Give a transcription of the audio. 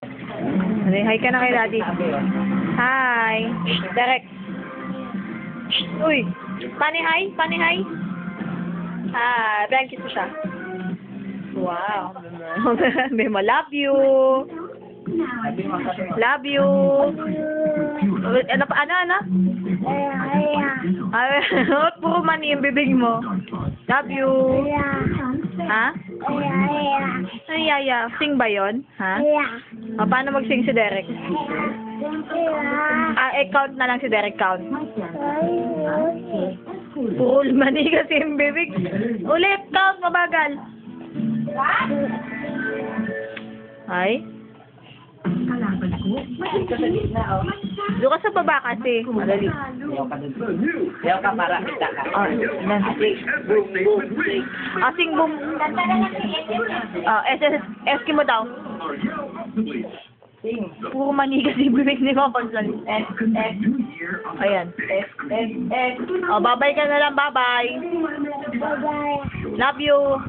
Hi ka na kay Daddy. Hi. Derek. Uy. Pani hi? Pani hi? Hi. Bigyan kiss mo siya. Wow. Memo, love you. Love you. Ano pa? Ano? Ay, puro mani yung bibig mo. Love you. Ha? Ay, yaya. Sing ba yun? Ha? Paano mag-sing si Derek? Count na lang si Derek, count. Puro mani kasi yung bibig. Ulit, count, mabagal. Ay? Doon ka sa baba kasi. Madali. Ayaw ka para kita ka. Sing boom. Eskimo daw. Puro manigas yung bibig ni Mama Consul. Ayan. Bye-bye ka na lang. Bye-bye. Love you.